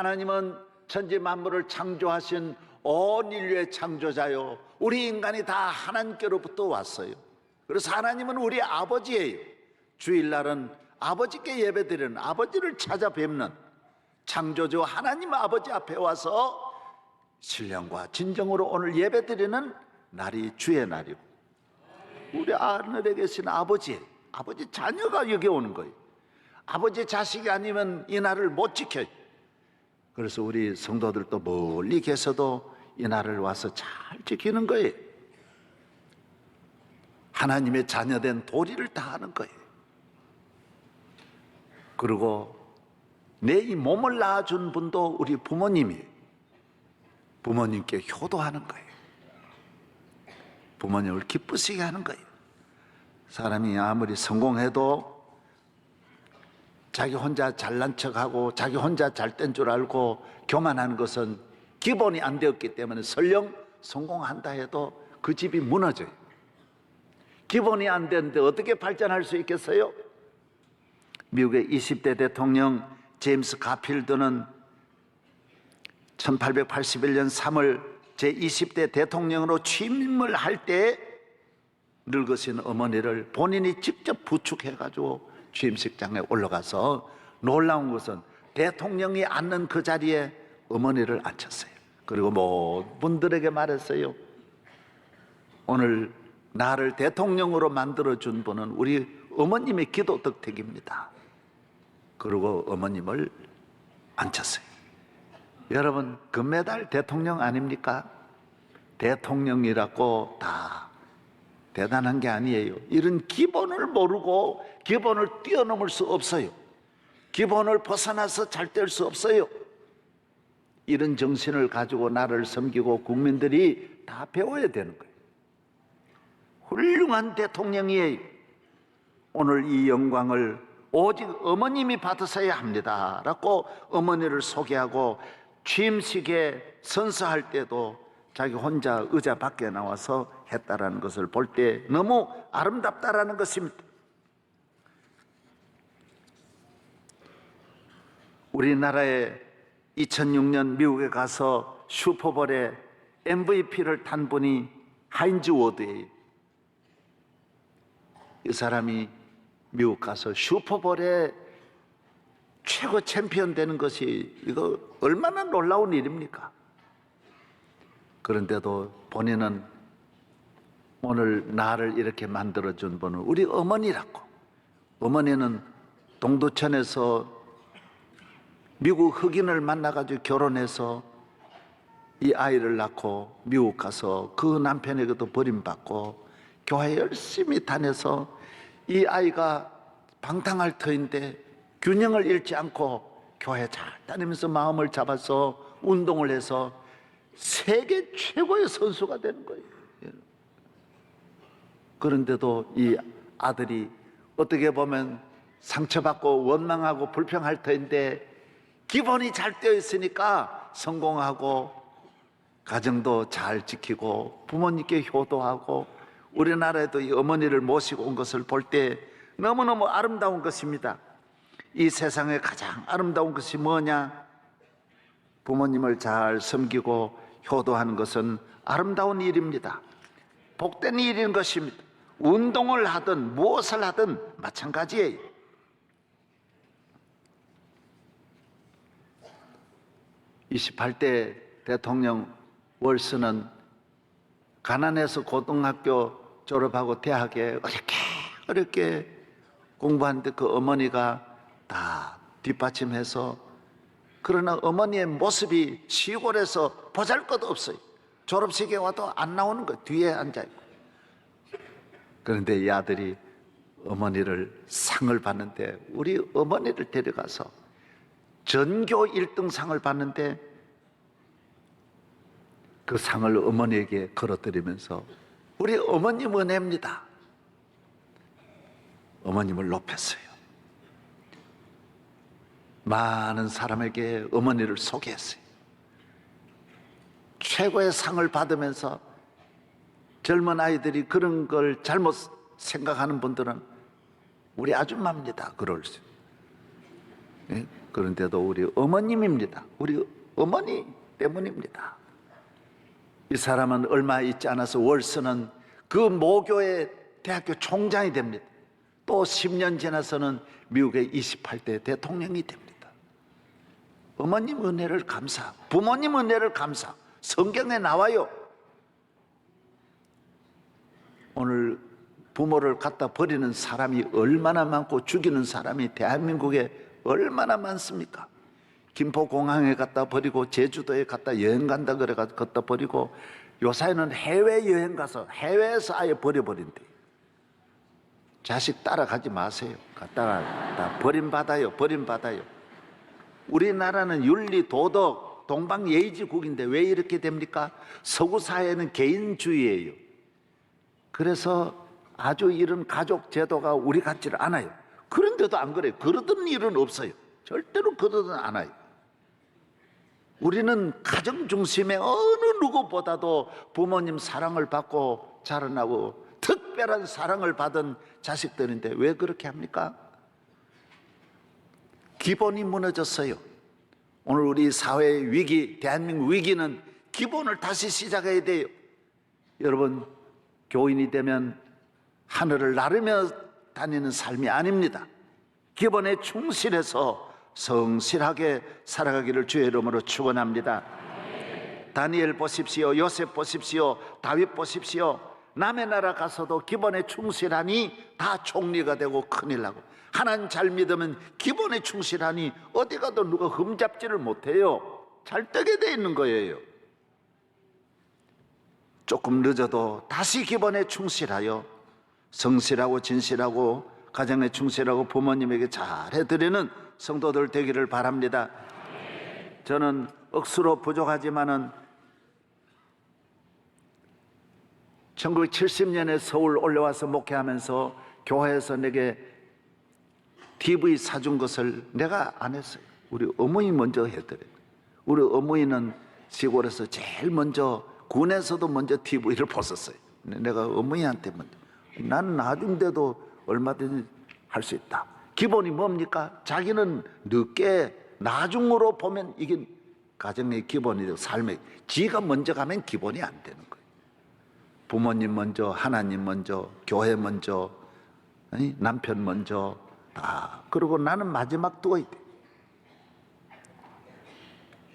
하나님은 천지 만물을 창조하신 온 인류의 창조자요, 우리 인간이 다 하나님께로부터 왔어요. 그래서 하나님은 우리 아버지예요. 주일날은 아버지께 예배드리는, 아버지를 찾아뵙는, 창조주 하나님 아버지 앞에 와서 신령과 진정으로 오늘 예배드리는 날이 주의 날이고, 우리 하늘에 계신 아버지 자녀가 여기 오는 거예요. 아버지 자식이 아니면 이 날을 못 지켜요. 그래서 우리 성도들도 멀리 계셔도 이 날을 와서 잘 지키는 거예요. 하나님의 자녀된 도리를 다하는 거예요. 그리고 내 이 몸을 낳아준 분도 우리 부모님이에요. 부모님께 효도하는 거예요. 부모님을 기쁘시게 하는 거예요. 사람이 아무리 성공해도 자기 혼자 잘난 척하고 자기 혼자 잘된 줄 알고 교만하는 것은 기본이 안 되었기 때문에 설령 성공한다 해도 그 집이 무너져요. 기본이 안 되는데 어떻게 발전할 수 있겠어요? 미국의 20대 대통령 제임스 가필드는 1881년 3월 제20대 대통령으로 취임을 할 때 늙으신 어머니를 본인이 직접 부축해가지고 취임식장에 올라가서 놀라운 것은 대통령이 앉는 그 자리에 어머니를 앉혔어요. 그리고 모든 분들에게 말했어요. 오늘 나를 대통령으로 만들어준 분은 우리 어머님의 기도 덕택입니다. 그리고 어머님을 앉혔어요. 여러분, 금메달 대통령 아닙니까? 대통령이라고 다 대단한 게 아니에요. 이런 기본을 모르고 기본을 뛰어넘을 수 없어요. 기본을 벗어나서 잘 될 수 없어요. 이런 정신을 가지고 나를 섬기고 국민들이 다 배워야 되는 거예요. 훌륭한 대통령이에요. 오늘 이 영광을 오직 어머님이 받으셔야 합니다 라고 어머니를 소개하고 취임식에 선서할 때도 자기 혼자 의자 밖에 나와서 했다라는 것을 볼 때 너무 아름답다라는 것입니다. 우리나라에 2006년 미국에 가서 슈퍼볼에 MVP를 탄 분이 하인즈 워드예요. 이 사람이 미국 가서 슈퍼볼에 최고 챔피언 되는 것이 이거 얼마나 놀라운 일입니까? 그런데도 본인은 오늘 나를 이렇게 만들어준 분은 우리 어머니라고. 어머니는 동두천에서 미국 흑인을 만나가지고 결혼해서 이 아이를 낳고 미국 가서 그 남편에게도 버림받고 교회 열심히 다녀서 이 아이가 방탕할 터인데 균형을 잃지 않고 교회 잘 다니면서 마음을 잡아서 운동을 해서 세계 최고의 선수가 되는 거예요. 그런데도 이 아들이 어떻게 보면 상처받고 원망하고 불평할 터인데 기본이 잘 되어 있으니까 성공하고 가정도 잘 지키고 부모님께 효도하고 우리나라에도 이 어머니를 모시고 온 것을 볼 때 너무너무 아름다운 것입니다. 이 세상에 가장 아름다운 것이 뭐냐? 부모님을 잘 섬기고 효도하는 것은 아름다운 일입니다. 복된 일인 것입니다. 운동을 하든 무엇을 하든 마찬가지예요. (28대) 대통령 월스는 가난해서 고등학교 졸업하고 대학에 어렵게 공부하는데 그 어머니가 다 뒷받침해서, 그러나 어머니의 모습이 시골에서 보잘것없어요. 졸업식에 와도 안 나오는 거예요. 뒤에 앉아있고. 그런데 이 아들이 어머니를 상을 받는데, 우리 어머니를 데려가서 전교 1등상을 받는데 그 상을 어머니에게 걸어드리면서 우리 어머님 은혜입니다. 어머님을 높였어요. 많은 사람에게 어머니를 소개했어요. 최고의 상을 받으면서 젊은 아이들이 그런 걸 잘못 생각하는 분들은 우리 아줌마입니다 그럴 수. 그런데도 우리 어머님입니다. 우리 어머니 때문입니다. 이 사람은 얼마 있지 않아서 월서는 그 모교의 대학교 총장이 됩니다. 또 10년 지나서는 미국의 28대 대통령이 됩니다. 어머님 은혜를 감사, 부모님 은혜를 감사. 성경에 나와요. 오늘 부모를 갖다 버리는 사람이 얼마나 많고 죽이는 사람이 대한민국에 얼마나 많습니까? 김포공항에 갖다 버리고 제주도에 갖다 여행 간다 그래 갖다 버리고 요사이는 해외여행 가서 해외에서 아예 버려버린대. 자식 따라가지 마세요. 갔다가 다 버림받아요. 버림받아요. 우리나라는 윤리, 도덕, 동방예의지국인데 왜 이렇게 됩니까? 서구 사회는 개인주의예요. 그래서 아주 이런 가족 제도가 우리 같지를 않아요. 그런데도 안 그래요. 그러던 일은 없어요. 절대로 그러든 않아요. 우리는 가정 중심의 어느 누구보다도 부모님 사랑을 받고 자라나고 특별한 사랑을 받은 자식들인데 왜 그렇게 합니까? 기본이 무너졌어요. 오늘 우리 사회의 위기, 대한민국 위기는 기본을 다시 시작해야 돼요. 여러분, 교인이 되면 하늘을 나르며 다니는 삶이 아닙니다. 기본에 충실해서 성실하게 살아가기를 주의 이름으로 축원합니다. 다니엘 보십시오. 요셉 보십시오. 다윗 보십시오. 남의 나라 가서도 기본에 충실하니 다 총리가 되고 큰일 나고, 하나님 잘 믿으면 기본에 충실하니 어디 가도 누가 흠잡지를 못해요. 잘 뜨게 돼 있는 거예요. 조금 늦어도 다시 기본에 충실하여 성실하고 진실하고 가정에 충실하고 부모님에게 잘해드리는 성도들 되기를 바랍니다. 저는 억수로 부족하지만은 1970년에 서울 올라와서 목회하면서 교회에서 내게 TV 사준 것을 내가 안 했어요. 우리 어머니 먼저 해드려요. 우리 어머니는 시골에서 제일 먼저, 군에서도 먼저 TV를 보셨어요. 내가 어머니한테 먼저, 난 나중돼도 얼마든지 할 수 있다. 기본이 뭡니까? 자기는 늦게 나중으로 보면 이게 가정의 기본이 되고 삶의, 지가 먼저 가면 기본이 안 되는 거예요. 부모님 먼저, 하나님 먼저, 교회 먼저, 남편 먼저, 다. 그리고 나는 마지막 두어야 돼.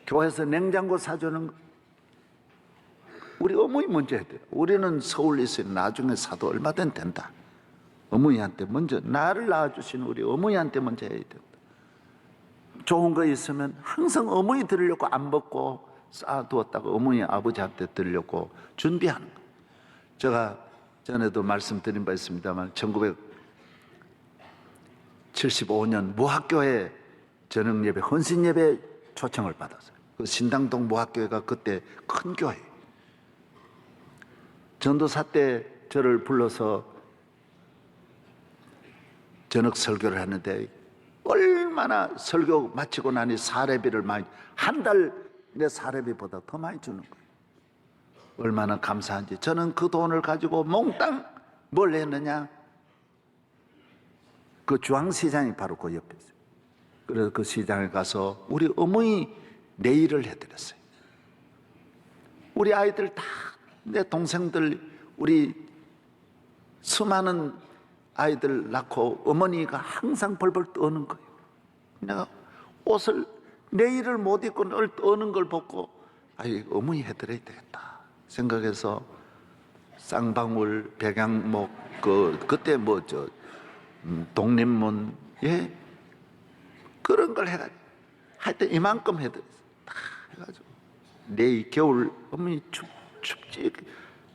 교회에서 냉장고 사주는 거 우리 어머니 먼저 해야 돼요. 우리는 서울에 있어요. 나중에 사도 얼마든 된다. 어머니한테 먼저, 나를 낳아주신 우리 어머니한테 먼저 해야 된다. 좋은 거 있으면 항상 어머니 드리려고 안 먹고 쌓아두었다가 어머니 아버지한테 드리려고 준비하는 거. 제가 전에도 말씀드린 바 있습니다만 1975년 무학교회 저녁예배, 헌신예배 초청을 받았어요. 그 신당동 무학교회가 그때 큰 교회. 전도사 때 저를 불러서 저녁 설교를 하는데 얼마나 설교 마치고 나니 사례비를 많이, 한 달 내 사례비보다 더 많이 주는 거예요. 얼마나 감사한지. 저는 그 돈을 가지고 몽땅 뭘 했느냐, 그 중앙시장이 바로 그 옆에 있어요. 그래서 그 시장에 가서 우리 어머니 내일을 해드렸어요. 우리 아이들 다, 내 동생들, 우리 수많은 아이들 낳고 어머니가 항상 벌벌 떠는 거예요. 내가 옷을, 내일을 못 입고 늘 떠는 걸 보고, 아이, 어머니 해드려야 되겠다 생각해서 쌍방울, 백양목, 그때 독립문, 예, 그런 걸 해가지고 하여튼 이만큼 해드렸어요. 다 해가지고 내일 겨울 어머니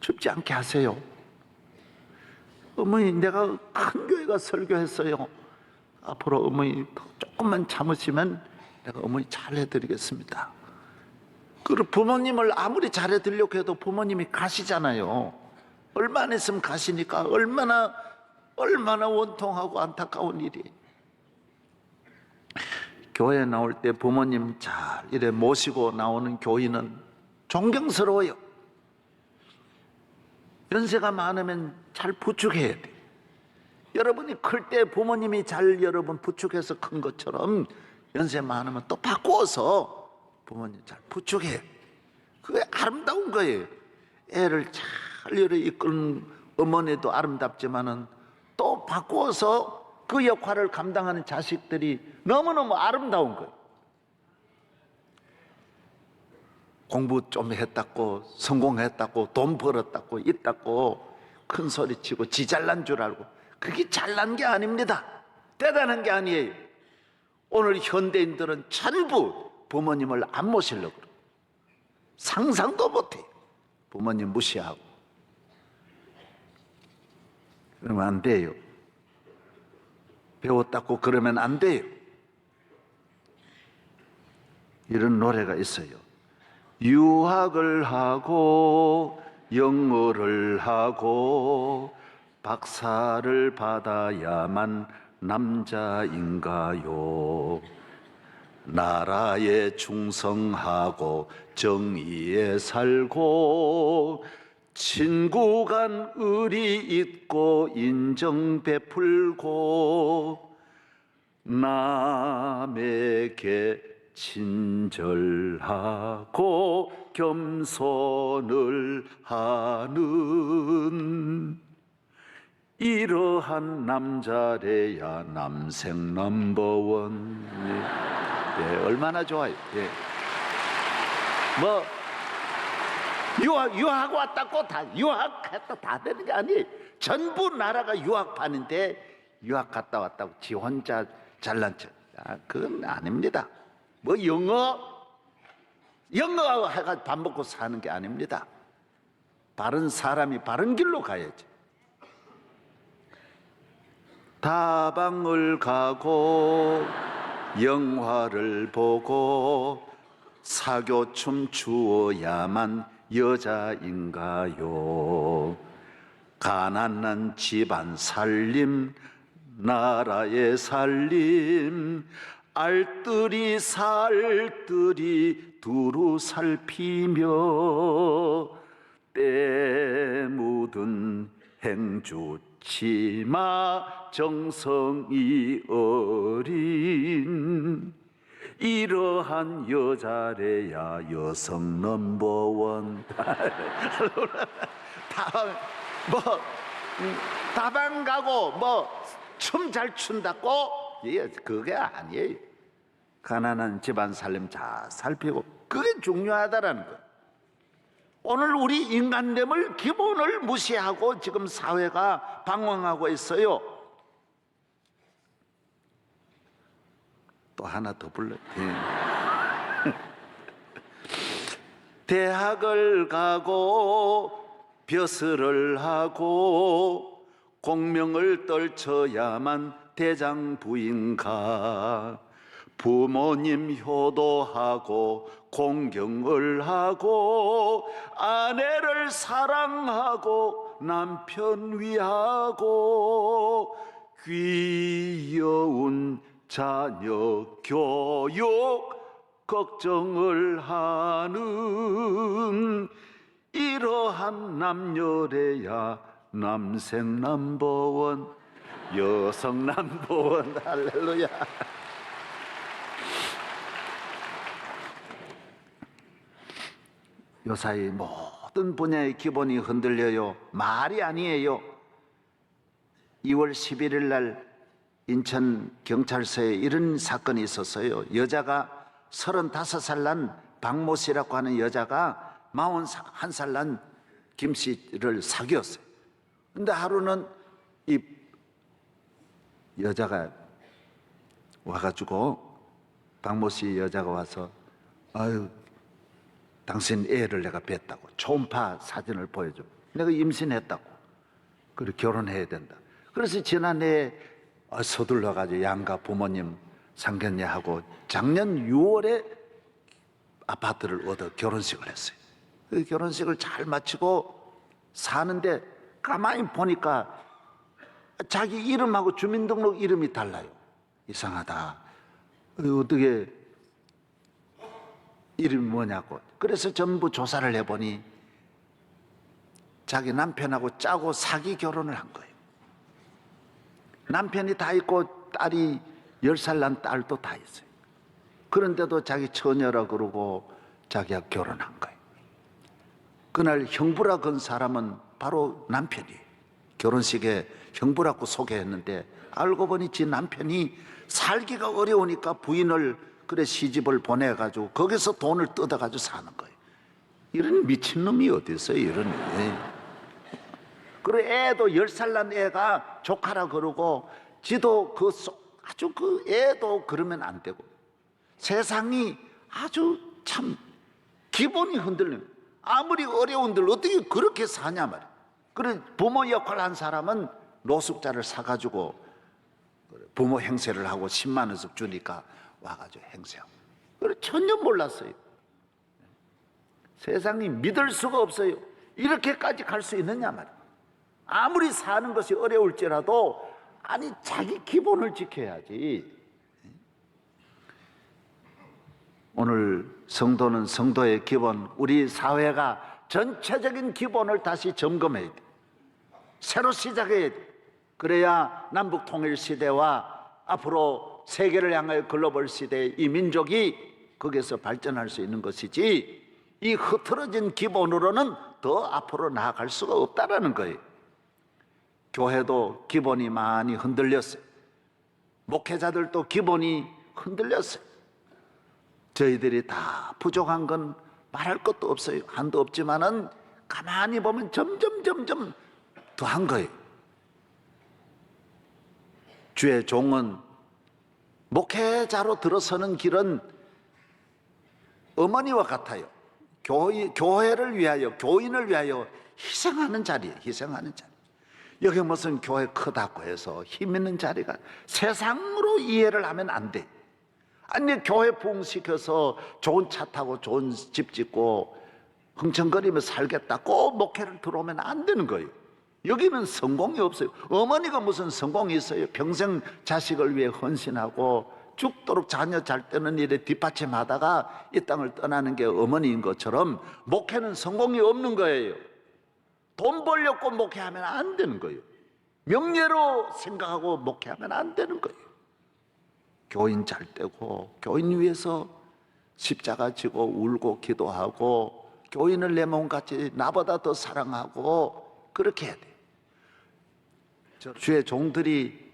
춥지 않게 하세요. 어머니, 내가 큰 교회가 설교했어요. 앞으로 어머니 조금만 참으시면 내가 어머니 잘 해드리겠습니다. 그리고 부모님을 아무리 잘해드리려고 해도 부모님이 가시잖아요. 얼마 안 있으면 가시니까 얼마나 원통하고 안타까운 일이에요. 교회 나올 때 부모님 잘 이래 모시고 나오는 교인은 존경스러워요. 연세가 많으면 잘 부축해야 돼. 여러분이 클 때 부모님이 잘 여러분 부축해서 큰 것처럼 연세 많으면 또 바꾸어서 부모님 잘 부축해. 그게 아름다운 거예요. 애를 잘 이끄는 어머니도 아름답지만은 또 바꾸어서 그 역할을 감당하는 자식들이 너무너무 아름다운 거예요. 공부 좀 했다고, 성공했다고, 돈 벌었다고, 있다고 큰 소리 치고 지 잘난 줄 알고, 그게 잘난 게 아닙니다. 대단한 게 아니에요. 오늘 현대인들은 전부 부모님을 안 모시려고 그래요. 상상도 못해요. 부모님 무시하고. 그러면 안 돼요. 배웠다고 그러면 안 돼요. 이런 노래가 있어요. 유학을 하고 영어를 하고 박사를 받아야만 남자인가요? 나라에 충성하고 정의에 살고 친구 간 의리 있고 인정 베풀고 남에게 친절하고 겸손을 하는 이러한 남자래야 남생 넘버원. 예, 얼마나 좋아요. 예. 뭐 유학 왔다고 다 유학했다 다 되는 게 아니에요. 전부 나라가 유학판인데 유학 갔다 왔다고 지 혼자 잘난 척. 그건 아닙니다. 뭐 영어 해가 밥 먹고 사는 게 아닙니다. 바른 사람이 바른 길로 가야지. 다방을 가고 영화를 보고 사교춤 추어야만 여자인가요? 가난한 집안 살림 나라의 살림 알뜰히 살뜰히 두루 살피며 때 묻은 행주 치마 정성이 어린 이러한 여자래야 여성 넘버원. 다방 가고 춤 잘 춘다고 그게 아니에요. 가난한 집안 살림 잘 살피고 그게 중요하다라는 거예요. 오늘 우리 인간됨을 기본을 무시하고 지금 사회가 방황하고 있어요. 또 하나 더 불러요. 대학을 가고 벼슬을 하고 공명을 떨쳐야만 대장부인가 부모님 효도하고 공경을 하고 아내를 사랑하고 남편 위하고 귀여운 자녀 교육 걱정을 하는 이러한 남녀래야 남생 넘버원 여성 넘버원. 할렐루야. 요사이 모든 분야의 기본이 흔들려요. 말이 아니에요. 2월 11일 날 인천 경찰서에 이런 사건이 있었어요. 여자가 35살 난 박모 씨라고 하는 여자가 41살 난 김 씨를 사귀었어요. 근데 하루는 이 여자가 와가지고 박모 씨 여자가 와서 아유 당신 애를 내가 뵀다고 초음파 사진을 보여줘. 내가 임신했다고. 그리고 결혼해야 된다. 그래서 지난해 서둘러가지고 양가 부모님 상견례 하고 작년 6월에 아파트를 얻어 결혼식을 했어요. 그 결혼식을 잘 마치고 사는데 가만히 보니까 자기 이름하고 주민등록 이름이 달라요. 이상하다. 어떻게 이름이 뭐냐고. 그래서 전부 조사를 해보니 자기 남편하고 짜고 사기 결혼을 한 거예요. 남편이 다 있고 딸이 10살 난 딸도 다 있어요. 그런데도 자기 처녀라 그러고 자기가 결혼한 거예요. 그날 형부라 건 사람은 바로 남편이에요. 결혼식에 형부라고 소개했는데 알고 보니 지 남편이 살기가 어려우니까 부인을 그래 시집을 보내가지고 거기서 돈을 뜯어가지고 사는 거예요. 이런 미친놈이 어디 있어요, 이런 애. 그리고 애도 10살 난 애가 조카라 그러고 지도 아주 그 애도 그러면 안 되고 세상이 아주 참 기본이 흔들려요. 아무리 어려운들 어떻게 그렇게 사냐 말이야. 그래 부모 역할 한 사람은 노숙자를 사가지고 부모 행세를 하고 10만 원씩 주니까 와가지고 행세하고. 그래 전혀 몰랐어요. 세상이 믿을 수가 없어요. 이렇게까지 갈 수 있느냐 말이야. 아무리 사는 것이 어려울지라도 아니 자기 기본을 지켜야지. 오늘 성도는 성도의 기본, 우리 사회가 전체적인 기본을 다시 점검해야 돼. 새로 시작해야 돼. 그래야 남북 통일 시대와 앞으로 세계를 향하여 글로벌 시대의 이 민족이 거기서 발전할 수 있는 것이지, 이 흐트러진 기본으로는 더 앞으로 나아갈 수가 없다라는 거예요. 교회도 기본이 많이 흔들렸어요. 목회자들도 기본이 흔들렸어요. 저희들이 다 부족한 건 말할 것도 없어요. 한도 없지만은 가만히 보면 점점 더한 거예요. 주의 종은 목회자로 들어서는 길은 어머니와 같아요. 교회를 위하여, 교인을 위하여 희생하는 자리예요. 희생하는 자리. 여기 무슨 교회 크다고 해서 힘 있는 자리가, 세상으로 이해를 하면 안 돼. 아니 교회 부흥시켜서 좋은 차 타고 좋은 집 짓고 흥청거리며 살겠다 꼭 목회를 들어오면 안 되는 거예요. 여기는 성공이 없어요. 어머니가 무슨 성공이 있어요? 평생 자식을 위해 헌신하고 죽도록 자녀 잘 때는 일에 뒷받침하다가 이 땅을 떠나는 게 어머니인 것처럼 목회는 성공이 없는 거예요. 돈 벌려고 목회하면 안 되는 거예요. 명예로 생각하고 목회하면 안 되는 거예요. 교인 잘 되고 교인 위해서 십자가 지고 울고 기도하고 교인을 내 몸같이 나보다 더 사랑하고 그렇게 해야 돼. 주의 종들이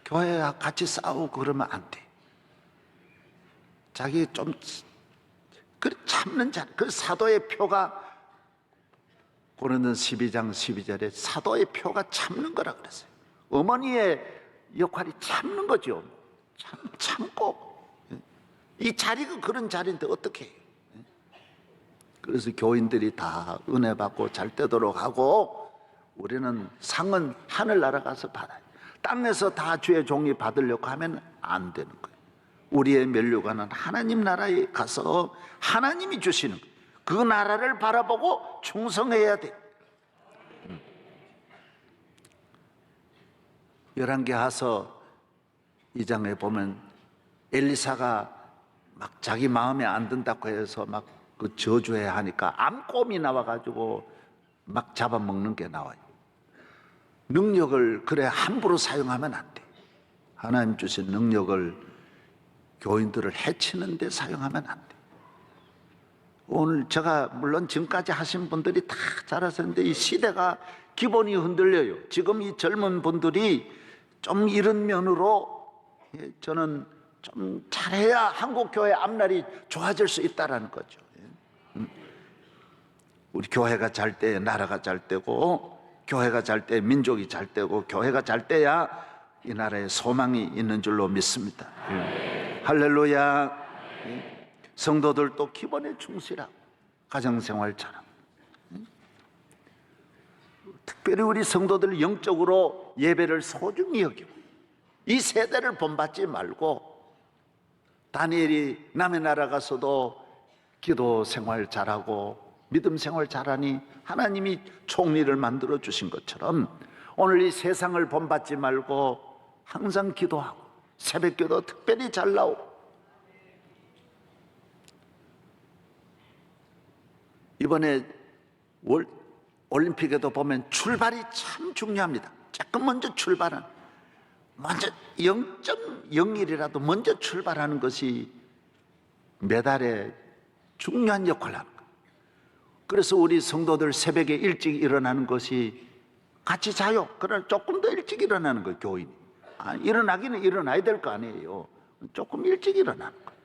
교회와 같이 싸우고 그러면 안 돼. 자기 좀 참는 자. 그 사도의 표가 고린도전 12장 12절에 사도의 표가 참는 거라 그랬어요. 어머니의 역할이 참는 거죠. 참고. 이 자리가 그런 자리인데 어떻게 해요? 그래서 교인들이 다 은혜 받고 잘 되도록 하고, 우리는 상은 하늘나라 가서 받아요. 땅에서 다 주의 종이 받으려고 하면 안 되는 거예요. 우리의 면류관은 하나님 나라에 가서 하나님이 주시는 거예요. 그 나라를 바라보고 충성해야 돼. 열왕기하서 2장에 보면 엘리사가 막 자기 마음에 안 든다고 해서 막 그 저주해야 하니까 암곰이 나와가지고 막 잡아먹는 게 나와요. 능력을 그래 함부로 사용하면 안 돼. 하나님 주신 능력을 교인들을 해치는 데 사용하면 안 돼. 오늘 제가 물론 지금까지 하신 분들이 다 잘하셨는데 이 시대가 기본이 흔들려요. 지금 이 젊은 분들이 좀 이런 면으로 저는 좀 잘해야 한국교회 앞날이 좋아질 수 있다는 거죠. 우리 교회가 잘 때 나라가 잘 되고, 교회가 잘 때 민족이 잘 되고, 교회가 잘 돼야 이 나라에 소망이 있는 줄로 믿습니다. 할렐루야. 성도들도 기본에 충실하고 가정생활 잘하고, 특별히 우리 성도들 영적으로 예배를 소중히 여기고, 이 세대를 본받지 말고 다니엘이 남의 나라 가서도 기도 생활 잘하고 믿음 생활 잘하니 하나님이 총리를 만들어 주신 것처럼 오늘 이 세상을 본받지 말고 항상 기도하고 새벽기도 특별히 잘 나오고, 이번에 올림픽에도 보면 출발이 참 중요합니다. 조금 먼저 출발한, 먼저 0.01이라도 먼저 출발하는 것이 매달에 중요한 역할을 하는 거예요. 그래서 우리 성도들 새벽에 일찍 일어나는 것이 같이 자요. 그러나 조금 더 일찍 일어나는 거예요, 교인이. 일어나기는 일어나야 될 거 아니에요. 조금 일찍 일어나는 거예요.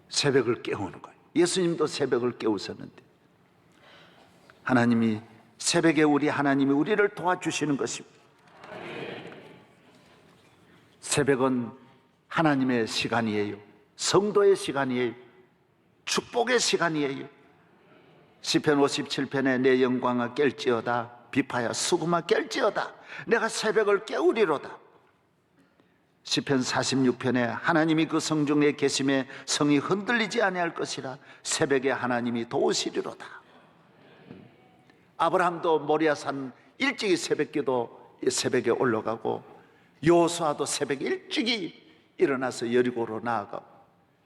새벽을 깨우는 거예요. 예수님도 새벽을 깨우셨는데 하나님이 새벽에 하나님이 우리를 도와주시는 것입니다. 새벽은 하나님의 시간이에요. 성도의 시간이에요. 축복의 시간이에요. 시편 57편에 내 영광아 깰지어다 비파야 수금아 깰지어다 내가 새벽을 깨우리로다. 시편 46편에 하나님이 그 성중에 계심에 성이 흔들리지 아니할 것이라 새벽에 하나님이 도우시리로다. 아브라함도 모리아산 일찍이 새벽기도 새벽에 올라가고 여호수아도 새벽에 일찍이 일어나서 여리고로 나아가고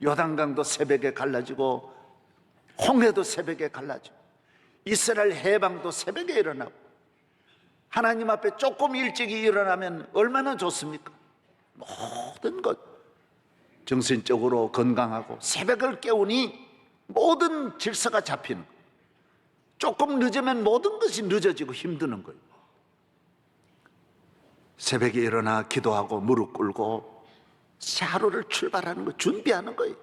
요단강도 새벽에 갈라지고 홍해도 새벽에 갈라지고 이스라엘 해방도 새벽에 일어나고 하나님 앞에 조금 일찍이 일어나면 얼마나 좋습니까? 모든 것 정신적으로 건강하고 새벽을 깨우니 모든 질서가 잡히는 거예요. 조금 늦으면 모든 것이 늦어지고 힘드는 거예요. 새벽에 일어나 기도하고 무릎 꿇고 새 하루를 출발하는 거 준비하는 거예요.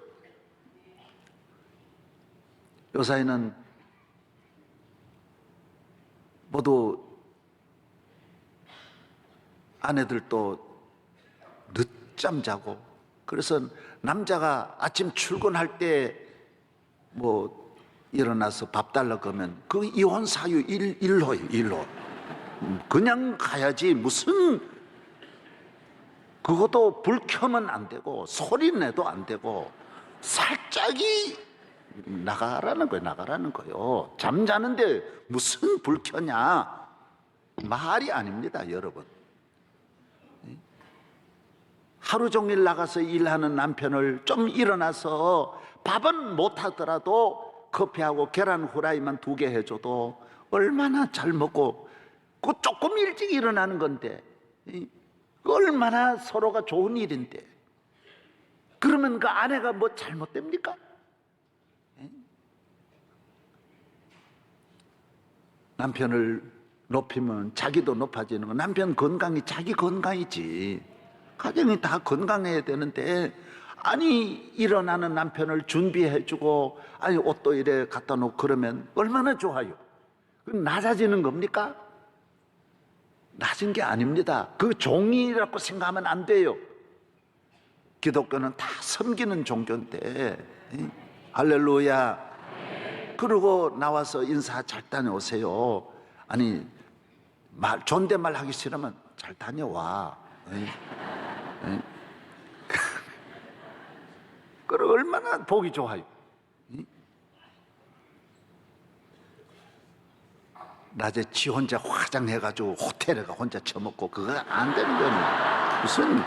요사이는 모두 아내들도 늦잠 자고 그래서 남자가 아침 출근할 때 뭐 일어나서 밥 달라고 그러면 그 이혼 사유 일로요. 그냥 가야지 무슨 그것도 불 켜면 안 되고 소리 내도 안 되고 살짝이 나가라는 거예요. 잠자는데 무슨 불 켜냐 말이 아닙니다, 여러분. 하루 종일 나가서 일하는 남편을 좀 일어나서 밥은 못하더라도 커피하고 계란 후라이만 2개 해줘도 얼마나 잘 먹고 그 조금 일찍 일어나는 건데 얼마나 서로가 좋은 일인데 그러면 그 아내가 뭐 잘못됩니까? 남편을 높이면 자기도 높아지는 거. 남편 건강이 자기 건강이지. 가정이 다 건강해야 되는데 아니 일어나는 남편을 준비해주고 아니 옷도 이래 갖다 놓고 그러면 얼마나 좋아요. 그건 낮아지는 겁니까? 낮은 게 아닙니다. 그 종이라고 생각하면 안 돼요. 기독교는 다 섬기는 종교인데 할렐루야. 그러고 나와서 인사 잘 다녀오세요. 아니 존댓말 하기 싫으면 잘 다녀와. 그럼 얼마나 보기 좋아요. 낮에 지 혼자 화장해가지고 호텔에 가 혼자 처먹고 그거 안 되는 거는 무슨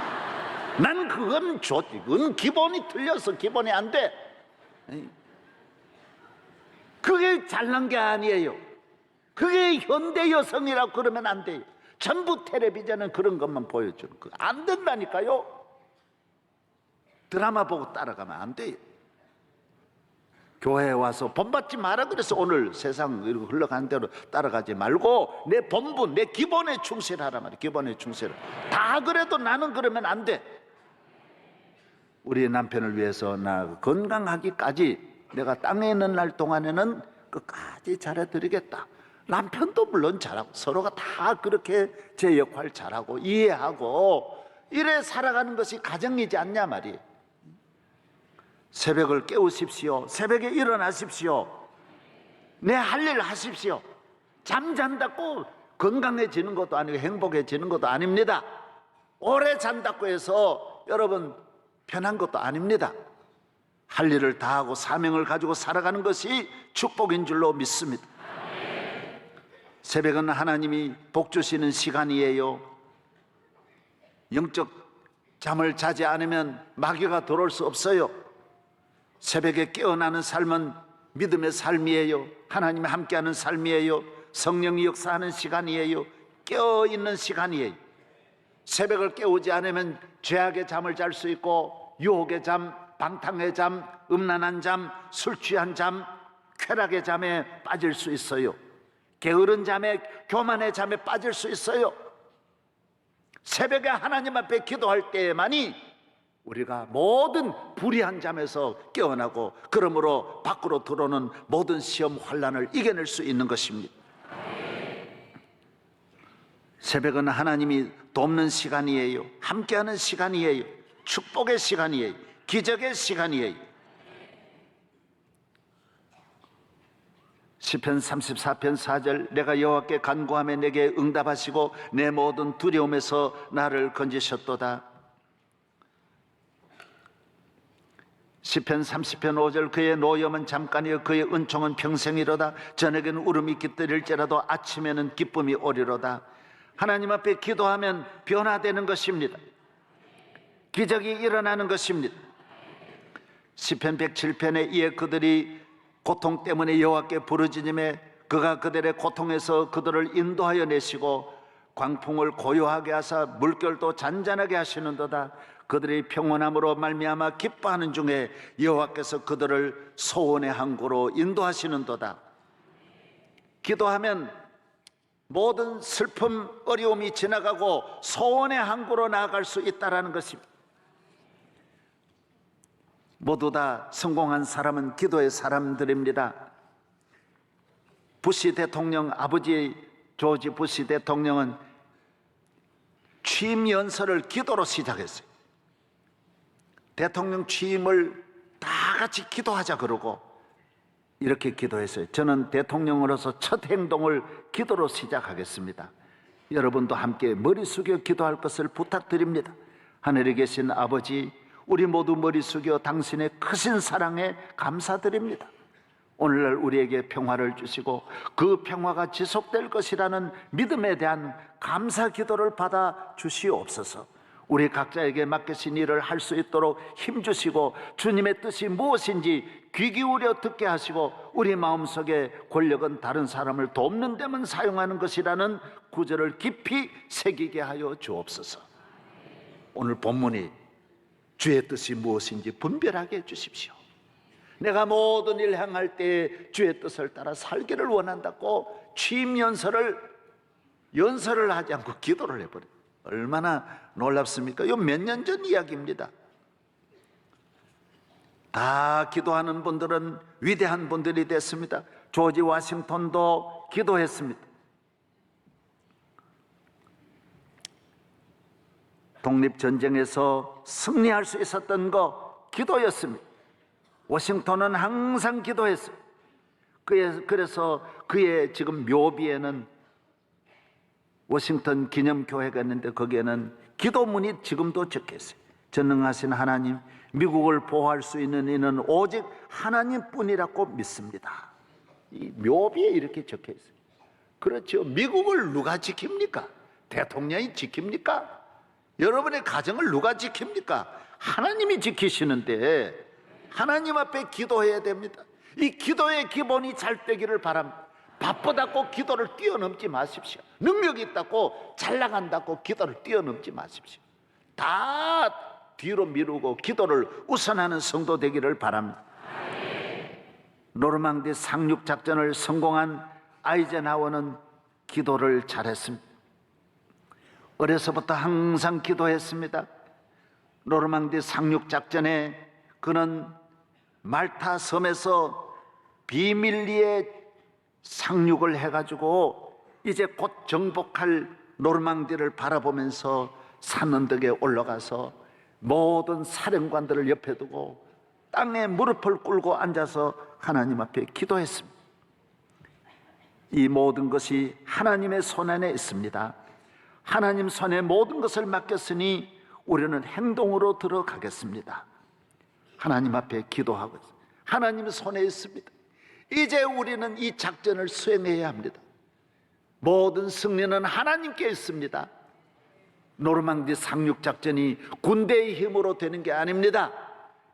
난 그건 좋지. 그건 기본이 틀려서 기본이 안 돼. 그게 잘난 게 아니에요. 그게 현대 여성이라고 그러면 안 돼요. 전부 텔레비전은 그런 것만 보여주는 거 안 된다니까요. 드라마 보고 따라가면 안 돼요. 교회에 와서 본받지 마라 그래서 오늘 세상 이렇게 흘러가는 대로 따라가지 말고 내 본분, 내 기본에 충실하라 말이에요. 기본에 충실. 다 그래도 나는 그러면 안 돼. 우리 남편을 위해서 나 건강하기까지 내가 땅에 있는 날 동안에는 끝까지 잘해드리겠다. 남편도 물론 잘하고 서로가 다 그렇게 제 역할 잘하고 이해하고 이래 살아가는 것이 가정이지 않냐 말이에요. 새벽을 깨우십시오. 새벽에 일어나십시오. 내 할 일 하십시오. 잠잔다고 건강해지는 것도 아니고 행복해지는 것도 아닙니다. 오래 잔다고 해서 여러분 편한 것도 아닙니다. 할 일을 다하고 사명을 가지고 살아가는 것이 축복인 줄로 믿습니다. 새벽은 하나님이 복 주시는 시간이에요. 영적 잠을 자지 않으면 마귀가 들어올 수 없어요. 새벽에 깨어나는 삶은 믿음의 삶이에요. 하나님이 함께하는 삶이에요. 성령이 역사하는 시간이에요. 깨어있는 시간이에요. 새벽을 깨우지 않으면 죄악의 잠을 잘 수 있고 유혹의 잠, 방탕의 잠, 음란한 잠, 술 취한 잠, 쾌락의 잠에 빠질 수 있어요. 게으른 잠에, 교만의 잠에 빠질 수 있어요. 새벽에 하나님 앞에 기도할 때에만이 우리가 모든 불의한 잠에서 깨어나고, 그러므로 밖으로 들어오는 모든 시험 환난을 이겨낼 수 있는 것입니다. 새벽은 하나님이 돕는 시간이에요. 함께하는 시간이에요. 축복의 시간이에요. 기적의 시간이에요. 시편 34편 4절, 내가 여호와께 간구하며 내게 응답하시고 내 모든 두려움에서 나를 건지셨도다. 시편 30편 5절, 그의 노염은 잠깐이요 그의 은총은 평생이로다. 저녁에는 울음이 깃들일지라도 아침에는 기쁨이 오리로다. 하나님 앞에 기도하면 변화되는 것입니다. 기적이 일어나는 것입니다. 시편 107편에 이에 그들이 고통 때문에 여호와께 부르짖음에 그가 그들의 고통에서 그들을 인도하여 내시고 광풍을 고요하게 하사 물결도 잔잔하게 하시는도다. 그들이 평온함으로 말미암아 기뻐하는 중에 여호와께서 그들을 소원의 항구로 인도하시는도다. 기도하면 모든 슬픔, 어려움이 지나가고 소원의 항구로 나아갈 수 있다는 것입니다. 모두 다 성공한 사람은 기도의 사람들입니다. 부시 대통령, 아버지 조지 부시 대통령은 취임 연설을 기도로 시작했어요. 대통령 취임을 다 같이 기도하자 그러고 이렇게 기도했어요. 저는 대통령으로서 첫 행동을 기도로 시작하겠습니다. 여러분도 함께 머리 숙여 기도할 것을 부탁드립니다. 하늘에 계신 아버지, 우리 모두 머리 숙여 당신의 크신 사랑에 감사드립니다. 오늘날 우리에게 평화를 주시고 그 평화가 지속될 것이라는 믿음에 대한 감사 기도를 받아 주시옵소서. 우리 각자에게 맡기신 일을 할 수 있도록 힘주시고 주님의 뜻이 무엇인지 귀 기울여 듣게 하시고 우리 마음속에 권력은 다른 사람을 돕는 데만 사용하는 것이라는 구절을 깊이 새기게 하여 주옵소서. 오늘 본문이 주의 뜻이 무엇인지 분별하게 해주십시오. 내가 모든 일 행할 때 주의 뜻을 따라 살기를 원한다고 취임 연설을 하지 않고 기도를 해버려요. 얼마나 놀랍습니까? 이거 몇 년 전 이야기입니다. 다 기도하는 분들은 위대한 분들이 됐습니다. 조지 워싱턴도 기도했습니다. 독립전쟁에서 승리할 수 있었던 거 기도였습니다. 워싱턴은 항상 기도했어요. 그래서 그의 지금 묘비에는 워싱턴 기념교회가 있는데 거기에는 기도문이 지금도 적혀 있어요. 전능하신 하나님, 미국을 보호할 수 있는 이는 오직 하나님뿐이라고 믿습니다. 이 묘비에 이렇게 적혀 있어요. 그렇죠. 미국을 누가 지킵니까? 대통령이 지킵니까? 여러분의 가정을 누가 지킵니까? 하나님이 지키시는데 하나님 앞에 기도해야 됩니다. 이 기도의 기본이 잘 되기를 바랍니다. 바쁘다고 기도를 뛰어넘지 마십시오. 능력이 있다고 잘 나간다고 기도를 뛰어넘지 마십시오. 다 뒤로 미루고 기도를 우선하는 성도 되기를 바랍니다. 노르망디 상륙 작전을 성공한 아이젠하워는 기도를 잘했습니다. 어려서부터 항상 기도했습니다. 노르망디 상륙 작전에 그는 말타 섬에서 비밀리에 상륙을 해가지고 이제 곧 정복할 노르망디를 바라보면서 산 언덕에 올라가서 모든 사령관들을 옆에 두고 땅에 무릎을 꿇고 앉아서 하나님 앞에 기도했습니다. 이 모든 것이 하나님의 손 안에 있습니다. 하나님 손에 모든 것을 맡겼으니 우리는 행동으로 들어가겠습니다. 하나님 앞에 기도하고 있습니다. 하나님 손에 있습니다. 이제 우리는 이 작전을 수행해야 합니다. 모든 승리는 하나님께 있습니다. 노르망디 상륙 작전이 군대의 힘으로 되는 게 아닙니다.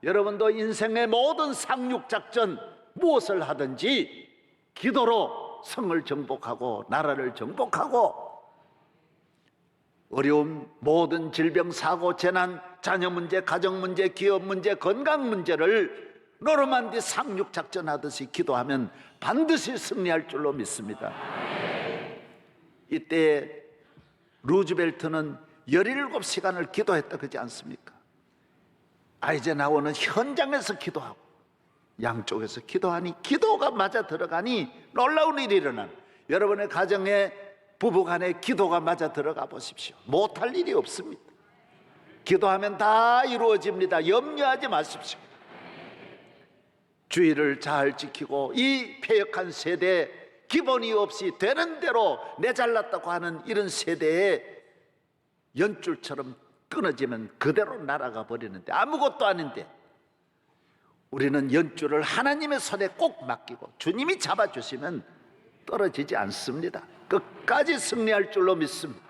여러분도 인생의 모든 상륙 작전 무엇을 하든지 기도로 성을 정복하고 나라를 정복하고 어려움, 모든 질병, 사고, 재난, 자녀 문제, 가정 문제, 기업 문제, 건강 문제를 노르만디 상륙 작전하듯이 기도하면 반드시 승리할 줄로 믿습니다. 이때 루즈벨트는 17시간을 기도했다 그러지 않습니까? 아이젠하워는 현장에서 기도하고 양쪽에서 기도하니, 기도가 맞아 들어가니 놀라운 일이 일어나는, 여러분의 가정에 부부간에 기도가 맞아 들어가 보십시오. 못할 일이 없습니다. 기도하면 다 이루어집니다. 염려하지 마십시오. 주의를 잘 지키고 이 패역한 세대, 기본이 없이 되는 대로 내 잘났다고 하는 이런 세대에 연줄처럼 끊어지면 그대로 날아가 버리는데, 아무것도 아닌데 우리는 연줄을 하나님의 손에 꼭 맡기고 주님이 잡아주시면 떨어지지 않습니다. 끝까지 승리할 줄로 믿습니다.